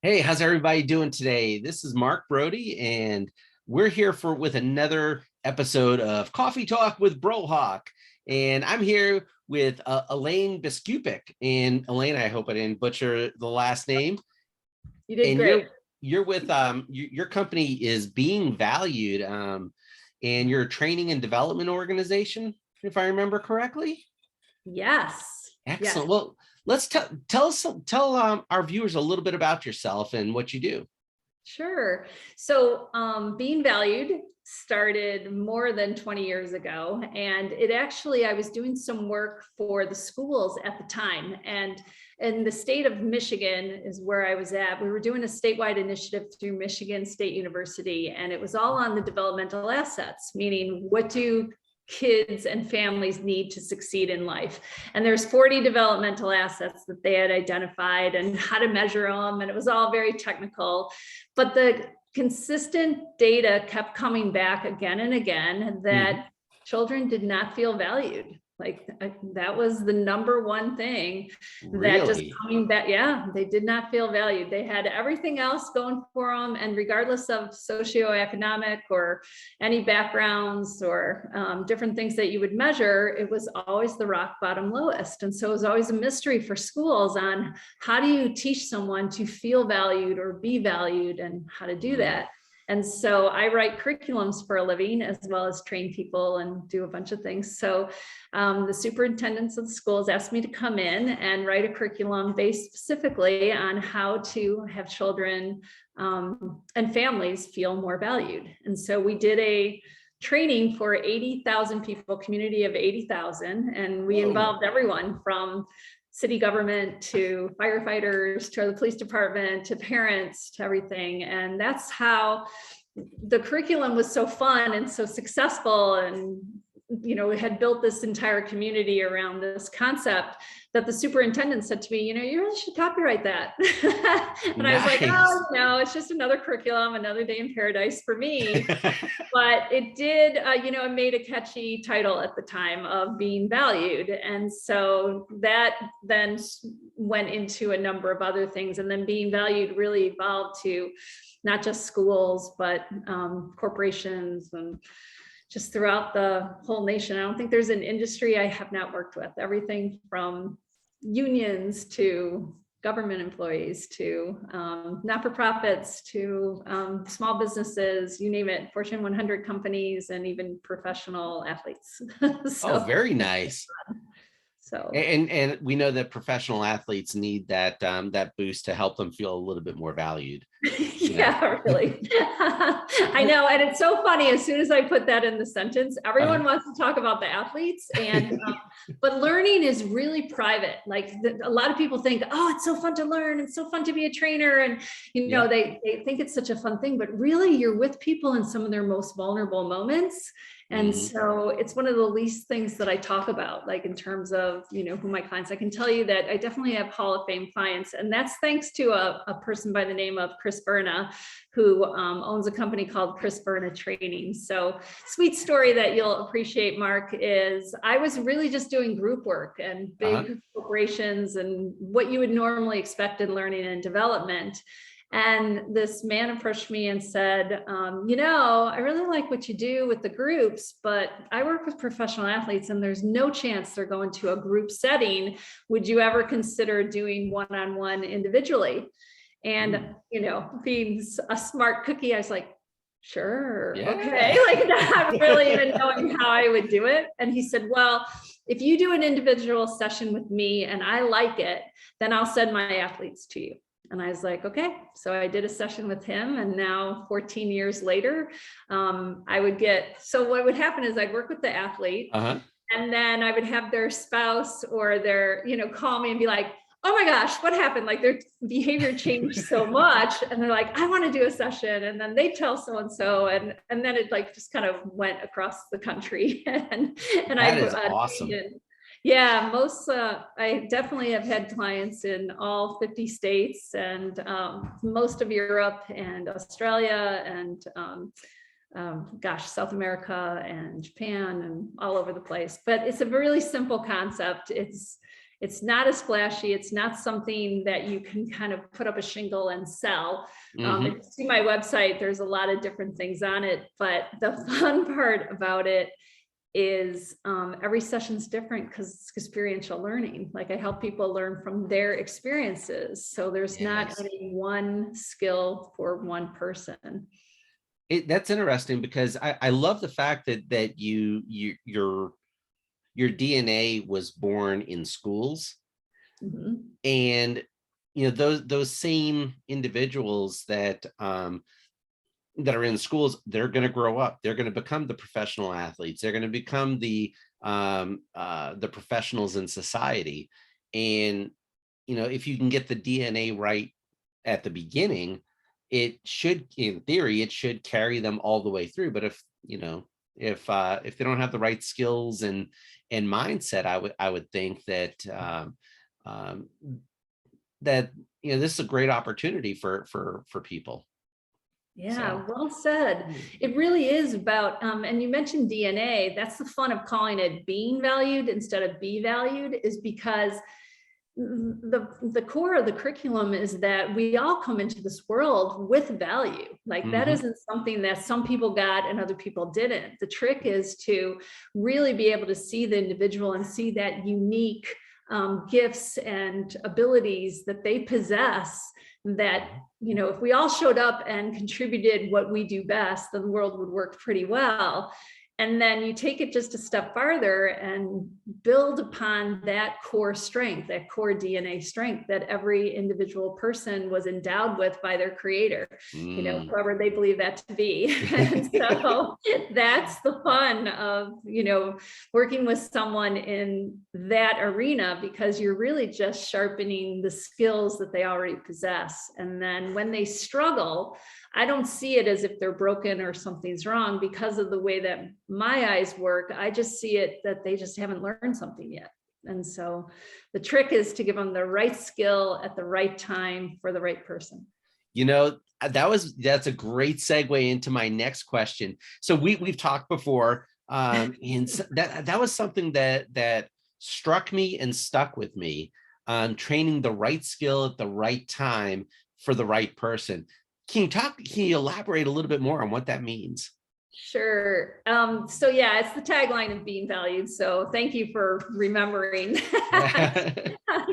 Hey, how's everybody doing today? This is Mark Brody, and we're here with another episode of Coffee Talk with Brohawk. And I'm here with Elaine Biskupic. And Elaine, I hope I didn't butcher the last name. You did and great. You're with your company is Being Valued, and you're a training and development organization, if I remember correctly. Yes. Excellent. Yes. Well, let's tell our viewers a little bit about yourself and what you do. Sure. So Being Valued started more than 20 years ago. And I was doing some work for the schools at the time. And in the state of Michigan is where I was at. We were doing a statewide initiative through Michigan State University. And it was all on the developmental assets, meaning what do kids and families need to succeed in life. And there's 40 developmental assets that they had identified and how to measure them. And it was all very technical, but the consistent data kept coming back again and again that children did not feel valued. Like that was the number one thing that just coming back. Yeah, they did not feel valued. They had everything else going for them. And regardless of socioeconomic or any backgrounds or different things that you would measure, it was always the rock bottom lowest. And so it was always a mystery for schools on how do you teach someone to feel valued or be valued and how to do that. And so I write curriculums for a living as well as train people and do a bunch of things. So the superintendents of the schools asked me to come in and write a curriculum based specifically on how to have children and families feel more valued. And so we did a training for 80,000 people, community of 80,000, and we involved everyone from city government to firefighters to the police department to parents to everything. And that's how the curriculum was so fun and so successful. And we had built this entire community around this concept that the superintendent said to me, you really should copyright that. And I was like, oh, no, it's just another curriculum, another day in paradise for me. But it did, it made a catchy title at the time of Being Valued. And so that then went into a number of other things. And then Being Valued really evolved to not just schools, but corporations and just throughout the whole nation. I don't think there's an industry I have not worked with. Everything from unions to government employees to not-for-profits to small businesses, you name it, Fortune 100 companies, and even professional athletes. So, very nice. So, and we know that professional athletes need that that boost to help them feel a little bit more valued. Yeah, really. I know. And it's so funny. As soon as I put that in the sentence, everyone wants to talk about the athletes. And but learning is really private. Like a lot of people think, oh, it's so fun to learn. It's so fun to be a trainer. And, they think it's such a fun thing, but really you're with people in some of their most vulnerable moments. And so it's one of the least things that I talk about, like in terms of, who my clients, I can tell you that I definitely have Hall of Fame clients. And that's thanks to a person by the name of Chris Verna, who owns a company called Chris Verna Training. So sweet story that you'll appreciate, Mark, is I was really just doing group work and big corporations and what you would normally expect in learning and development. And this man approached me and said, I really like what you do with the groups, but I work with professional athletes and there's no chance they're going to a group setting. Would you ever consider doing one-on-one individually? And, being a smart cookie, I was like, sure, okay. Like not really even knowing how I would do it. And he said, well, if you do an individual session with me and I like it, then I'll send my athletes to you. And I was like, okay. So I did a session with him. And now 14 years later, so what would happen is I'd work with the athlete and then I would have their spouse or their, call me and be like, oh my gosh, what happened? Like their behavior changed so much. And they're like, I want to do a session. And then they tell so-and-so, and then it like just kind of went across the country. and that is awesome. Yeah, I definitely have had clients in all 50 states and most of Europe and Australia and South America and Japan and all over the place. But it's a really simple concept. It's not as flashy. It's not something that you can kind of put up a shingle and sell. If you see my website, there's a lot of different things on it, but the fun part about it is every session's different because it's experiential learning. Like I help people learn from their experiences. So there's not any one skill for one person. That's interesting because I love the fact that your DNA was born in schools, and those same individuals that are in schools, they're going to grow up, they're going to become the professional athletes, they're going to become the professionals in society. And if you can get the DNA right at the beginning, it should, in theory, it should carry them all the way through. But if they don't have the right skills and mindset, I would think that this is a great opportunity for people. Yeah, well said. It really is about, and you mentioned DNA. That's the fun of calling it being valued instead of be valued, is because the core of the curriculum is that we all come into this world with value. Like that isn't something that some people got and other people didn't. The trick is to really be able to see the individual and see that unique gifts and abilities that they possess, that, if we all showed up and contributed what we do best, then the world would work pretty well. And then you take it just a step farther and build upon that core strength, that core DNA strength that every individual person was endowed with by their creator, whoever they believe that to be. And so that's the fun of, working with someone in that arena, because you're really just sharpening the skills that they already possess. And then when they struggle, I don't see it as if they're broken or something's wrong because of the way that my eyes work. I just see it that they just haven't learned something yet. And so the trick is to give them the right skill at the right time for the right person. That's a great segue into my next question. So we've talked before, and that was something that struck me and stuck with me, training the right skill at the right time for the right person. Can you elaborate a little bit more on what that means? Sure. So yeah, it's the tagline of being valued. So thank you for remembering.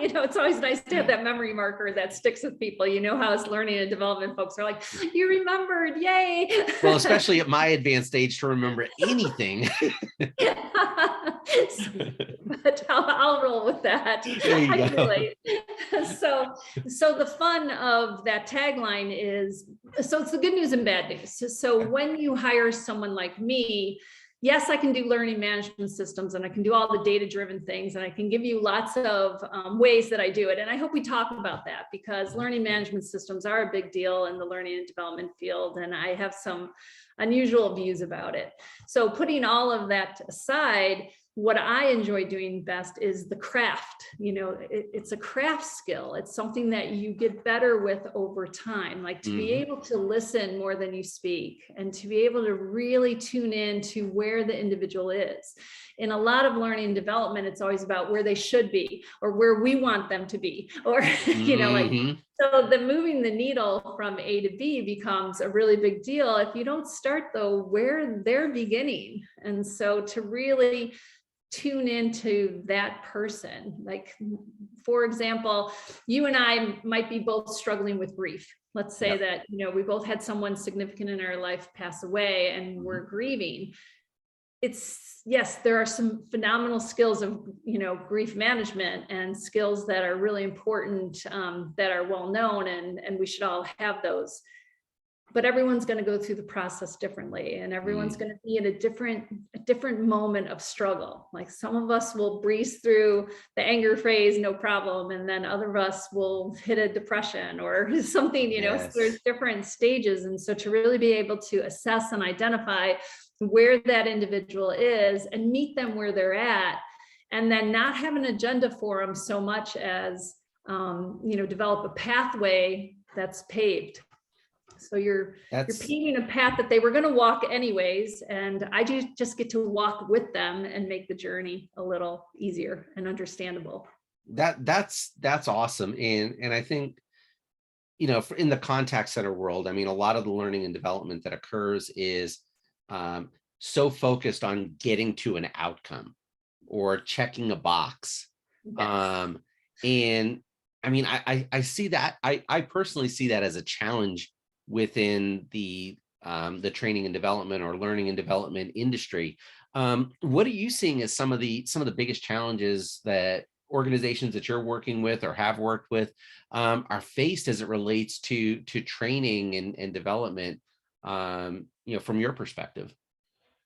It's always nice to have that memory marker that sticks with people. How as learning and development folks are like, you remembered, yay. Well, especially at my advanced age to remember anything. But I'll roll with that. I can relate. So the fun of that tagline is, so it's the good news and bad news. So when you hire someone like me, yes, I can do learning management systems and I can do all the data-driven things and I can give you lots of ways that I do it. And I hope we talk about that, because learning management systems are a big deal in the learning and development field. And I have some unusual views about it. So putting all of that aside, what I enjoy doing best is the craft. It's a craft skill. It's something that you get better with over time, like to be able to listen more than you speak and to be able to really tune in to where the individual is. In a lot of learning and development, it's always about where they should be or where we want them to be, or, so the moving the needle from A to B becomes a really big deal if you don't start though where they're beginning. And so to really tune into that person, like, for example, you and I might be both struggling with grief. Let's say that, we both had someone significant in our life pass away and we're grieving. Yes, there are some phenomenal skills of, grief management and skills that are really important, that are well known, and we should all have those. But everyone's going to go through the process differently, and everyone's going to be in a different moment of struggle. Like some of us will breeze through the anger phase, no problem. And then other of us will hit a depression or something, so there's different stages. And so to really be able to assess and identify where that individual is and meet them where they're at, and then not have an agenda for them so much as, develop a pathway that's paved. So you're paving a path that they were going to walk anyways, and I just get to walk with them and make the journey a little easier and understandable. That's awesome. And I think, in the contact center world, I mean, a lot of the learning and development that occurs is um, so focused on getting to an outcome or checking a box. Yes. Um, and I mean, I see that, I personally see that as a challenge within the training and development or learning and development industry. What are you seeing as some of the biggest challenges that organizations that you're working with or have worked with are faced as it relates to training and development, from your perspective?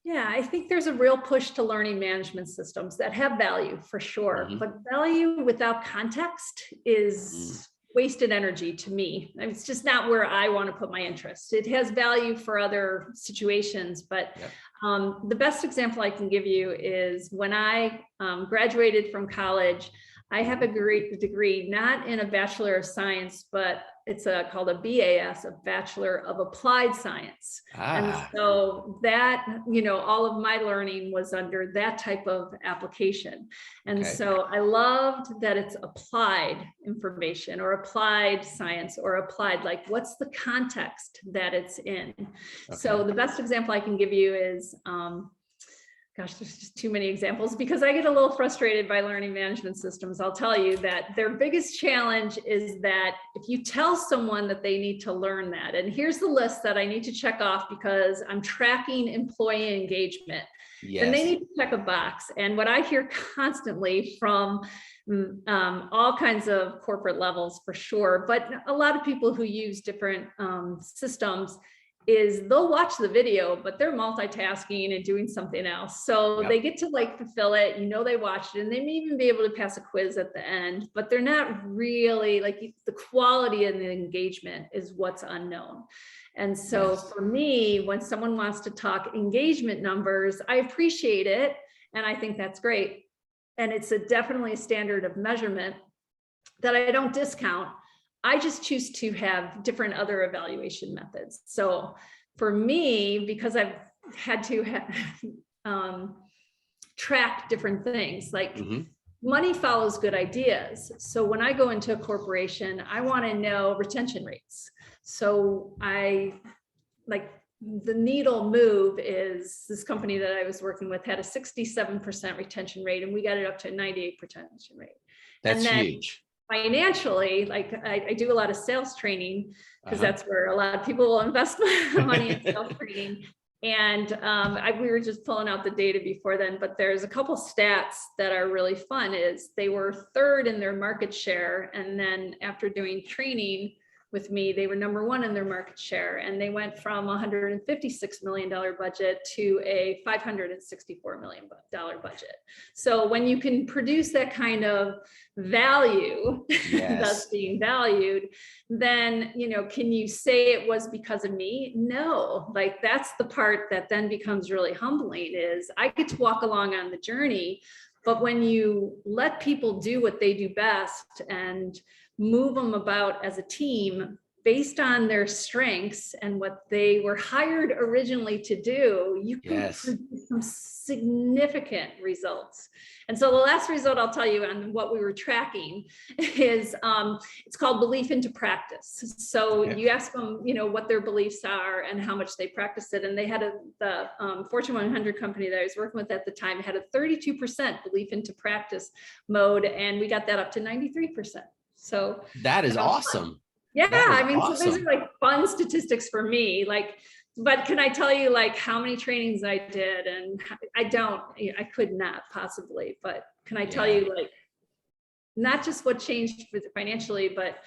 Yeah, I think there's a real push to learning management systems that have value for sure, Mhm. but value without context Mm. is wasted energy to me. I mean, it's just not where I want to put my interest. It has value for other situations, but Yep. the best example I can give you is when I graduated from college. I have a Mhm. great degree, not in a Bachelor of Science, but it's called a BAS, a Bachelor of Applied Science. And Ah, so that, all of my learning was under that type of application. And okay. so I loved that it's applied information or applied science or applied, like what's the context that it's in. So Okay. the best example I can give you is, gosh, there's just too many examples because I get a little frustrated by learning management systems. I'll tell you that their biggest challenge is that if you tell someone that they need to learn that, and here's the list that I need to check off because I'm tracking employee engagement, then they Yes. need to check a box. And what I hear constantly from all kinds of corporate levels for sure, but a lot of people who use different systems is they'll watch the video, but they're multitasking and doing something else. So they Yep. get to like fulfill it, they watched it and they may even be able to pass a quiz at the end, but they're not really like the quality of the engagement is what's unknown. And so Yes. for me, when someone wants to talk engagement numbers, I appreciate it. And I think that's great. And it's definitely a standard of measurement that I don't discount. I just choose to have different other evaluation methods. So for me, because I've had to track different things, like Hmm. money follows good ideas. So when I go into a corporation, I want to know retention rates. So I like the needle move is this company that I was working with had a 67% retention rate, and we got it up to a 98% retention rate. That's And then huge. financially, like I do a lot of sales training because Uh-huh. that's where a lot of people will invest money in sales training. And we were just pulling out the data before then, but there's a couple stats that are really fun. Is they were third in their market share, and then after doing training with me, they were number one in their market share, and they went from $156 million budget to a $564 million budget. So when you can produce that kind of value, thus Yes. being valued, then, can you say it was because of me? No, like that's the part that then becomes really humbling is I get to walk along on the journey. But when you let people do what they do best and move them about as a team based on their strengths and what they were hired originally to do, you can Yes. produce some significant results. And so the last result I'll tell you on what we were tracking is it's called belief into practice. So Okay. you ask them, what their beliefs are and how much they practice it. And they had the Fortune 100 company that I was working with at the time had a 32% belief into practice mode, and we got that up to 93%. So That is that was fun. awesome. Yeah, That is I mean, so those are awesome. like fun statistics for me. Like, but can I tell you like how many trainings I did? And I could not possibly, but can I tell Yeah. you like not just what changed financially, but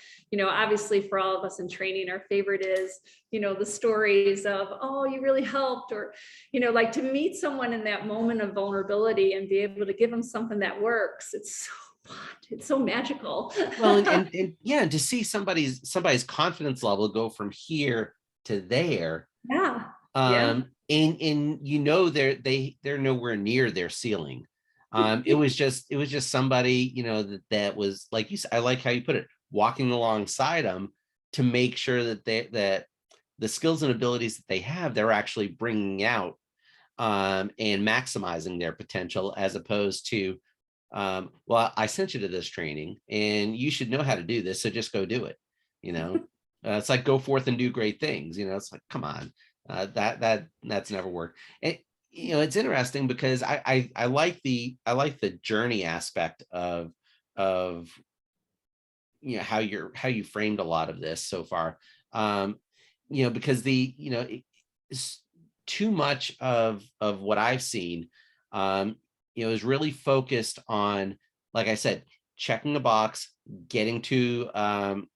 obviously for all of us in training, our favorite is the stories of, oh, you really helped, or like to meet someone in that moment of vulnerability and be able to give them something that works. It's so fun. It's so magical. Well, and yeah, to see somebody's confidence level go from here to there, Yeah. Yeah. and they're nowhere near their ceiling. It was just somebody, that was like you said. I like how you put it, walking alongside them to make sure that the skills and abilities that they have, they're actually bringing out, and maximizing their potential, as opposed to well, I sent you to this training and you should know how to do this, so just go do it. You know, it's like go forth and do great things. You know, it's like, come on, that's never worked. And you know, it's interesting because I like the journey aspect of you know how you framed a lot of this so far. You know, because it's too much of what I've seen, you know, is really focused on, like I said, checking a box, getting to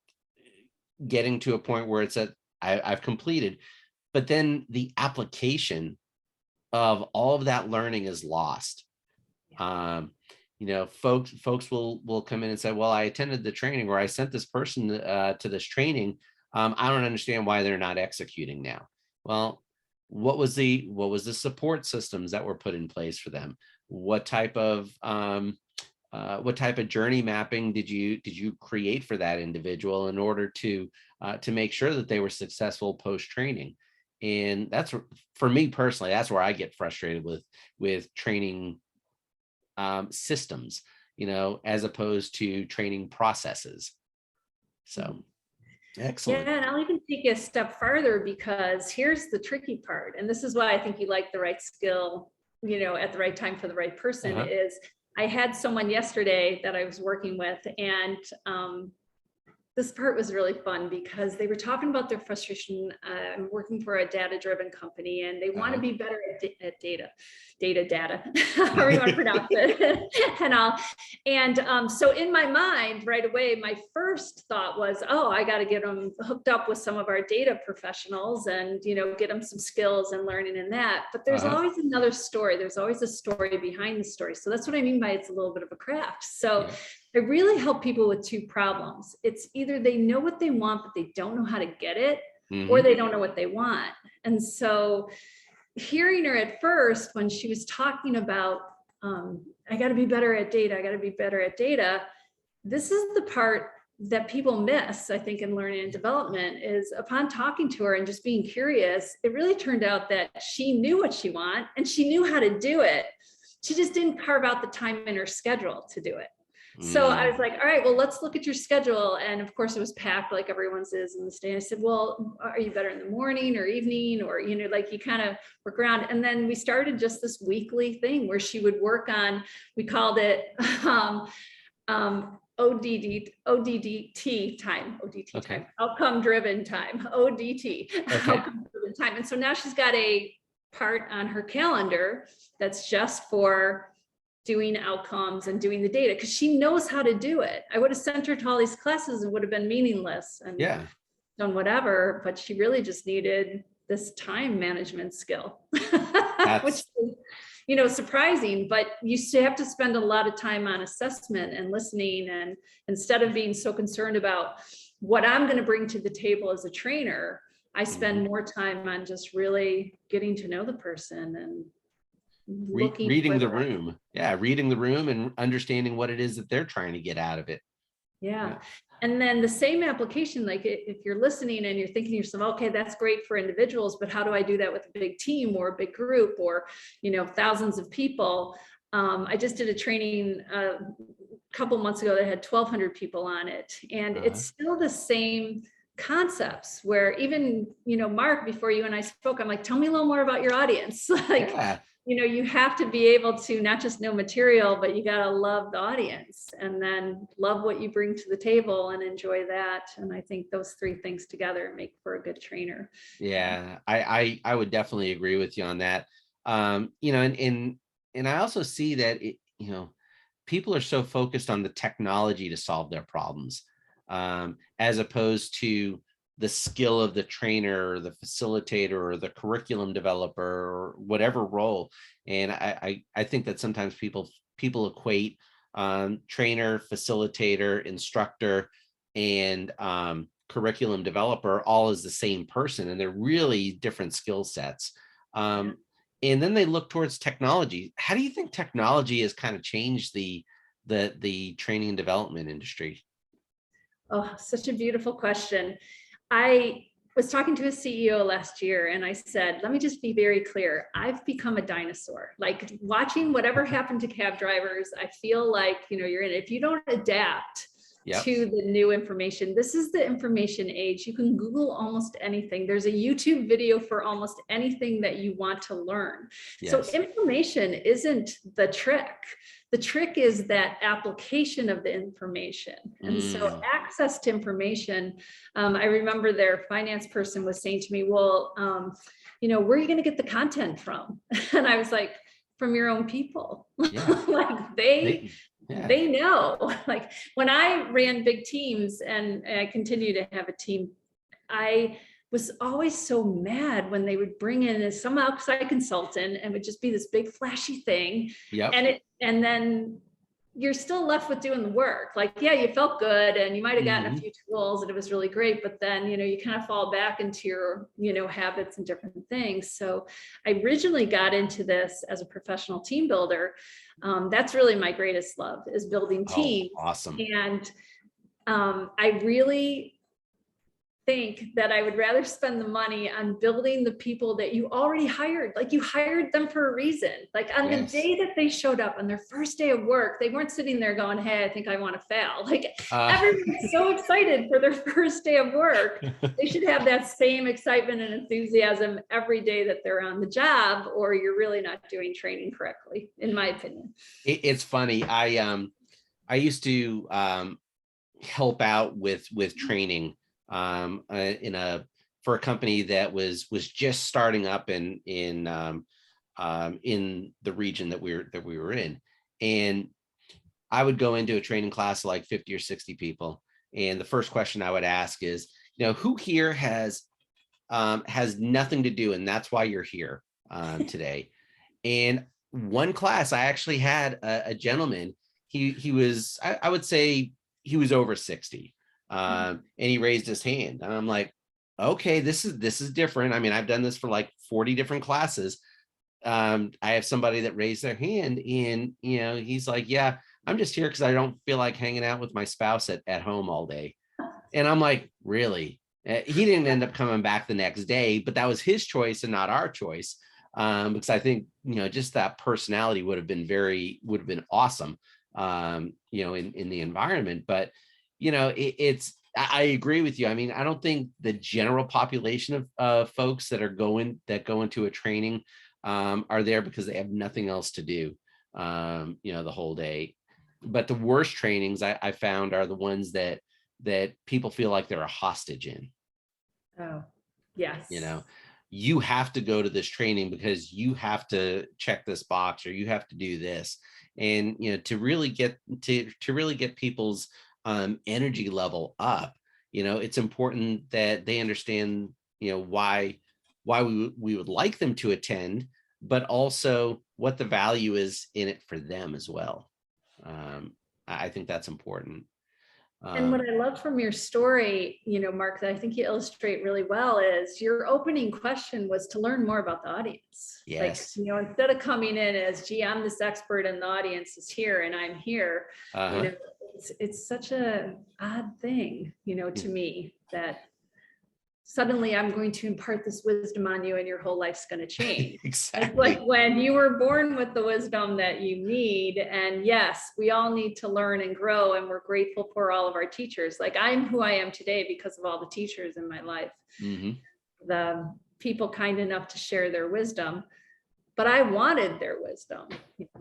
getting to a point where it's at I've completed, but then the application of all of that learning is lost. Um, you know, folks will come in and say, well, I attended the training, or I sent this person to this training. I don't understand why they're not executing now. Well, what was the support systems that were put in place for them? What type of journey mapping did you create for that individual in order to make sure that they were successful post training? And that's, for me personally, that's where I get frustrated with training systems, you know, as opposed to training processes. So excellent. Yeah, and I'll even take it a step further, because here's the tricky part. And this is why I think you like the right skill, you know, at the right time for the right person. Uh-huh. Is I had someone yesterday that I was working with, and this part was really fun because they were talking about their frustration. I'm working for a data-driven company, and they want to Uh-huh. be better at data, however you want to pronounce it, and all. And so in my mind, right away, my first thought was, oh, I got to get them hooked up with some of our data professionals, and you know, get them some skills and learning in that. But there's Uh-huh. always another story. There's always a story behind the story. So that's what I mean by it's a little bit of a craft. So Yeah. I really help people with two problems. It's either they know what they want, but they don't know how to get it, or Mm-hmm. they don't know what they want. And so hearing her at first, when she was talking about, I got to be better at data, I got to be better at data. This is the part that people miss, I think, in learning and development, is upon talking to her and just being curious, it really turned out that she knew what she wanted and she knew how to do it. She just didn't carve out the time in her schedule to do it. So I was like, all right, well, let's look at your schedule. And of course it was packed like everyone's is in this day. I said, well, are you better in the morning or evening? Or, you know, like you kind of work around. And then we started just this weekly thing where she would work on, we called it ODDT time, Okay. outcome driven time, ODT, Okay. outcome driven time. And so now she's got a part on her calendar that's just for doing outcomes and doing the data, because she knows how to do it. I would have sent her to all these classes and would have been meaningless and Yeah. done whatever, but she really just needed this time management skill, which That's is, you know, surprising, but you still have to spend a lot of time on assessment and listening. And instead of being so concerned about what I'm going to bring to the table as a trainer, I spend more time on just really getting to know the person and looking reading for the the, room. Yeah, reading the room and understanding what it is that they're trying to get out of it. yeah. Yeah. And then the same application, like if you're listening and you're thinking to yourself, okay, that's great for individuals, but how do I do that with a big team or a big group or, you know, thousands of people? I just did a training a couple months ago that had 1,200 people on it. And Uh-huh. it's still the same concepts where even, you know, Mark, before you and I spoke, I'm like, tell me a little more about your audience. Like, Yeah. you know, you have to be able to not just know material, but you got to love the audience and then love what you bring to the table and enjoy that. And I think those three things together make for a good trainer. Yeah. I would definitely agree with you on that. You know, and I also see that you know, people are so focused on the technology to solve their problems, as opposed to the skill of the trainer or the facilitator or the curriculum developer or whatever role. And I think that sometimes people equate trainer, facilitator, instructor, and curriculum developer all as the same person, and they're really different skill sets. Yeah. And then they look towards technology. How do you think technology has kind of changed the training and development industry? Oh, such a beautiful question. I was talking to a CEO last year and I said, let me just be very clear. I've become a dinosaur. Like watching whatever happened to cab drivers, I feel like, you're in it. If you don't adapt Yep. to the new information, this is the information age. You can Google almost anything. There's a YouTube video for almost anything that you want to learn. Yes. So information isn't the trick. The trick is that application of the information. And so access to information, I remember their finance person was saying to me, well, where are you going to get the content from? And I was like, from your own people. Yeah. Like they know. Like when I ran big teams and I continue to have a team, I was always so mad when they would bring in some outside consultant and it would just be this big flashy thing. Yep. And then you're still left with doing the work. Like, yeah, you felt good and you might've gotten a few tools and it was really great, but then, you kind of fall back into your, habits and different things. So I originally got into this as a professional team builder. That's really my greatest love is building teams. Oh, awesome. And I really think that I would rather spend the money on building the people that you already hired. Like you hired them for a reason. Like on the day that they showed up on their first day of work, they weren't sitting there going, hey, I think I want to fail. Like everyone's so excited for their first day of work. They should have that same excitement and enthusiasm every day that they're on the job, or you're really not doing training correctly, in my opinion. It's funny. I used to help out with training for a company that was just starting up in the region that we were in, and I would go into a training class of like 50 or 60 people, and the first question I would ask is, who here has nothing to do, and that's why you're here today. And one class, I actually had a gentleman. He was, I would say, he was over 60. And he raised his hand and I'm like, okay, this is different. I mean, I've done this for like 40 different classes. I have somebody that raised their hand and, he's like, yeah, I'm just here because I don't feel like hanging out with my spouse at home all day. And I'm like, really? He didn't end up coming back the next day, but that was his choice and not our choice. Because I think, just that personality would have been awesome, in the environment. But I agree with you. I mean, I don't think the general population of folks that go into a training are there because they have nothing else to do, the whole day. But the worst trainings I found are the ones that people feel like they're a hostage in. Oh, yes. You have to go to this training because you have to check this box or you have to do this. And, to really get people's energy level up, it's important that they understand, why we would like them to attend, but also what the value is in it for them as well. I think that's important. And what I love from your story, Mark, that I think you illustrate really well is your opening question was to learn more about the audience. Yes. Like, instead of coming in as, gee, I'm this expert and the audience is here and I'm here, it's such a odd thing, to me that suddenly I'm going to impart this wisdom on you and your whole life's going to change. Exactly. It's like when you were born with the wisdom that you need. And yes, we all need to learn and grow. And we're grateful for all of our teachers. Like I'm who I am today because of all the teachers in my life. The people kind enough to share their wisdom. But I wanted their wisdom,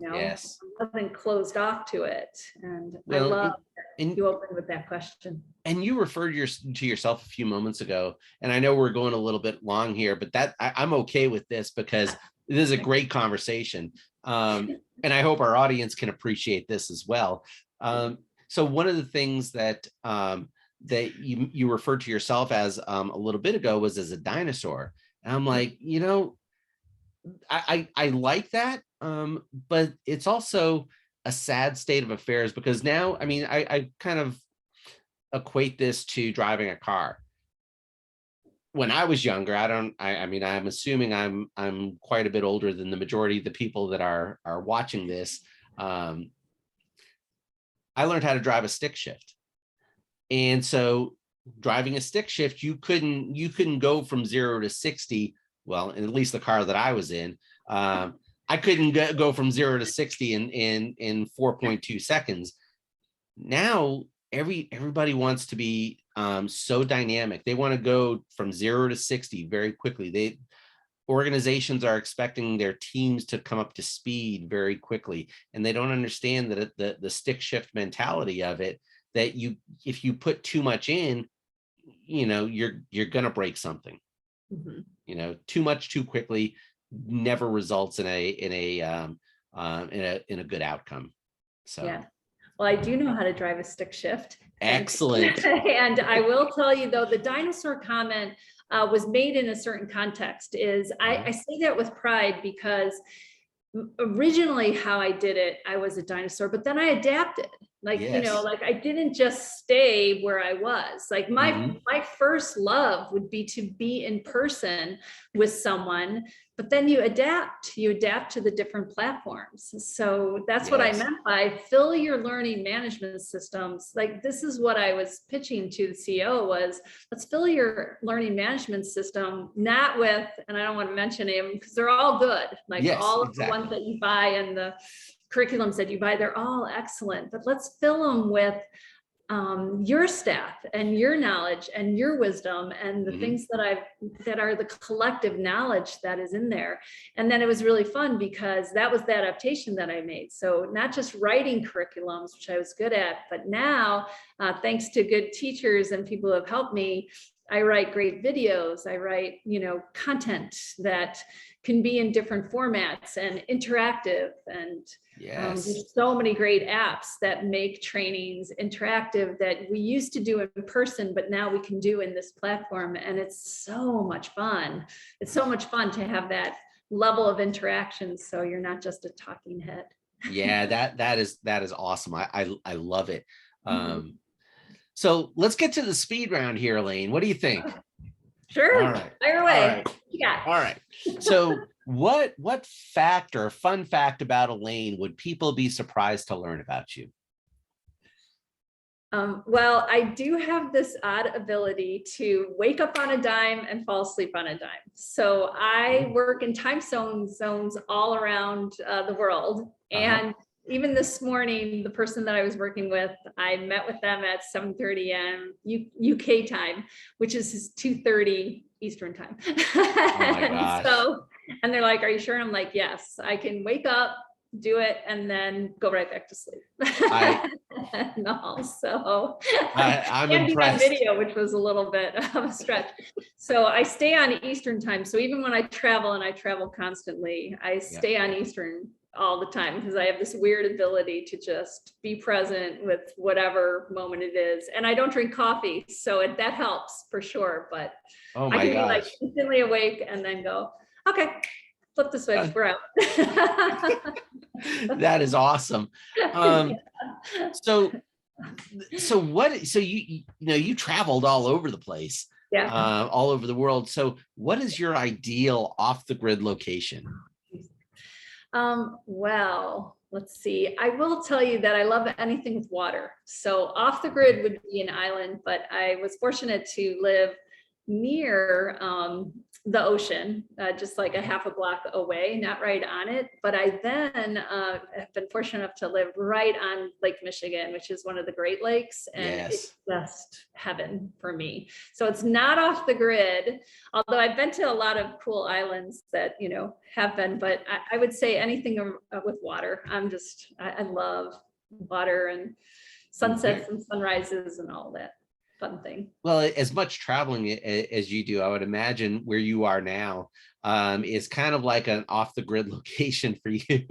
Yes. I wasn't closed off to it. And I love that you opened with that question. And you referred to yourself a few moments ago, and I know we're going a little bit long here, but I'm okay with this because this is a great conversation. And I hope our audience can appreciate this as well. So one of the things that you referred to yourself as a little bit ago was as a dinosaur. And I'm like, I like that, but it's also a sad state of affairs because now, I mean, I kind of equate this to driving a car. When I was younger, I mean, I'm assuming I'm quite a bit older than the majority of the people that are watching this. I learned how to drive a stick shift. And so driving a stick shift, you couldn't go from 0 to 60. Well, at least the car that I was in, I couldn't go from 0 to 60 in 4.2 seconds. Now everybody wants to be so dynamic. They want to go from 0 to 60 very quickly. Organizations are expecting their teams to come up to speed very quickly, and they don't understand that the stick shift mentality of it, that if you put too much in, you're gonna break something. Mm-hmm. Too much too quickly never results in a good outcome. So yeah. Well, I do know how to drive a stick shift. Excellent. And I will tell you, though, the dinosaur comment was made in a certain context. I say that with pride, because originally how I did it, I was a dinosaur, but then I adapted. Like I didn't just stay where I was. Like my first love would be to be in person with someone, but then you adapt to the different platforms. So that's what I meant by fill your learning management systems. Like, this is what I was pitching to the CEO was, let's fill your learning management system, not with, and I don't want to mention them because they're all good. Like all of the ones that you buy and the curriculums that you buy, they're all excellent, but let's fill them with your staff and your knowledge and your wisdom and the things that are the collective knowledge that is in there. And then it was really fun because that was the adaptation that I made. So not just writing curriculums, which I was good at, but now thanks to good teachers and people who have helped me, I write great videos. I write, content that can be in different formats and interactive. And there's so many great apps that make trainings interactive that we used to do in person, but now we can do in this platform. And it's so much fun. It's so much fun to have that level of interaction. So you're not just a talking head. Yeah, that is awesome. I love it. So let's get to the speed round here, Elaine. What do you think? Sure. All right. Fire away. All right. Yeah. All right. So what fact or fun fact about Elaine would people be surprised to learn about you? Well, I do have this odd ability to wake up on a dime and fall asleep on a dime. So I work in time zones all around the world. And even this morning, the person that I was working with, I met with them at 7:30 a.m. UK time, which is 2:30 Eastern time. Oh my gosh. And they're like, "Are you sure?" And I'm like, "Yes, I can wake up, do it, and then go right back to sleep." I'm impressed. On video, which was a little bit of a stretch. So I stay on Eastern time. So even when I travel, and I travel constantly, I stay on Eastern all the time because I have this weird ability to just be present with whatever moment it is. And I don't drink coffee, so that helps for sure. But I can be like instantly awake and then go, okay, flip the switch, we're out. That is awesome. So you traveled all over the place, all over the world. So what is your ideal off the grid location? Well, let's see. I will tell you that I love anything with water. So off the grid would be an island, but I was fortunate to live near the ocean, just like a half a block away, not right on it. But I then have been fortunate enough to live right on Lake Michigan, which is one of the Great Lakes. And it's just heaven for me. So it's not off the grid, although I've been to a lot of cool islands that, have been, but I would say anything with water. I love water and sunsets and sunrises and all that fun thing. Well, as much traveling as you do, I would imagine where you are now is kind of like an off the grid location for you.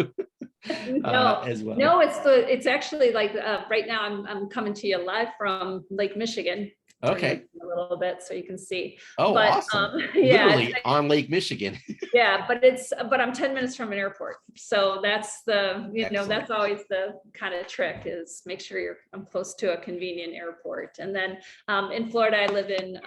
As well. No, it's actually like right now I'm coming to you live from Lake Michigan. Okay. A little bit so you can see. Oh, but, awesome. Literally on Lake Michigan. Yeah, but I'm 10 minutes from an airport. So that's that's always the kind of trick, is make sure I'm close to a convenient airport. And then in Florida, I live in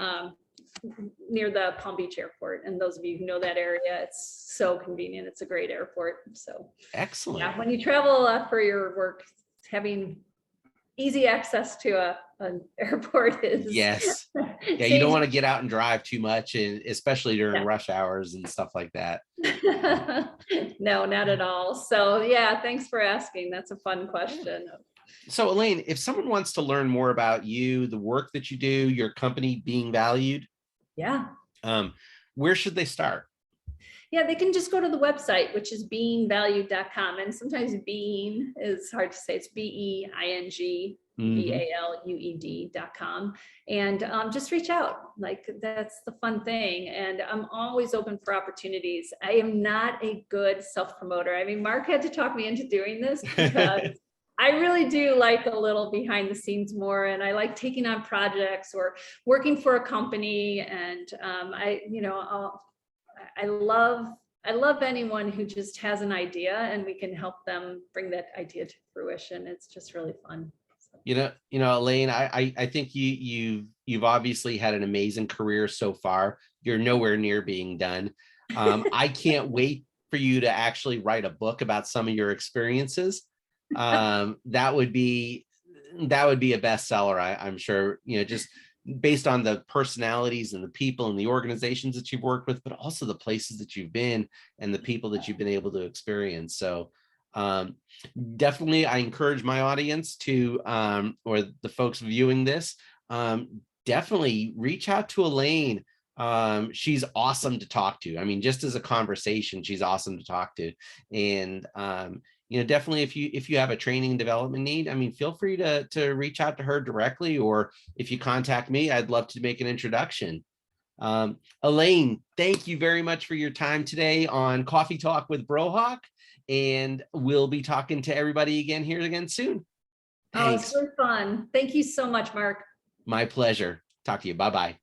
near the Palm Beach airport. And those of you who know that area, it's so convenient. It's a great airport. So excellent. Yeah, when you travel for your work, having easy access to an airport is. Yes. Yeah, you don't saves- want to get out and drive too much, and especially during Yeah. rush hours and stuff like that. No, not at all. So yeah, thanks for asking. That's a fun question. So Elaine, if someone wants to learn more about you, the work that you do, your company Being Valued, Yeah. where should they start? Yeah, they can just go to the website, which is beingvalued.com. And sometimes being is hard to say. It's BEINGVALUED.com. And just reach out. Like, that's the fun thing. And I'm always open for opportunities. I am not a good self-promoter. I mean, Mark had to talk me into doing this because I really do like a little behind the scenes more. And I like taking on projects or working for a company. And I love anyone who just has an idea and we can help them bring that idea to fruition. It's just really fun. So. Elaine, I think you've obviously had an amazing career so far. You're nowhere near being done. I can't wait for you to actually write a book about some of your experiences. That would be a bestseller, I'm sure, just based on the personalities and the people and the organizations that you've worked with, but also the places that you've been and the people that you've been able to experience. So definitely I encourage my audience to, or the folks viewing this, definitely reach out to Elaine. She's awesome to talk to. I mean, just as a conversation, she's awesome to talk to. And definitely if you have a training and development need, I mean, feel free to reach out to her directly, or if you contact me, I'd love to make an introduction. Elaine, thank you very much for your time today on Coffee Talk with Brohawk, and we'll be talking to everybody again soon. Thanks. Oh, it's Thanks. really fun. Thank you so much, Mark. My pleasure. Talk to you. Bye-bye.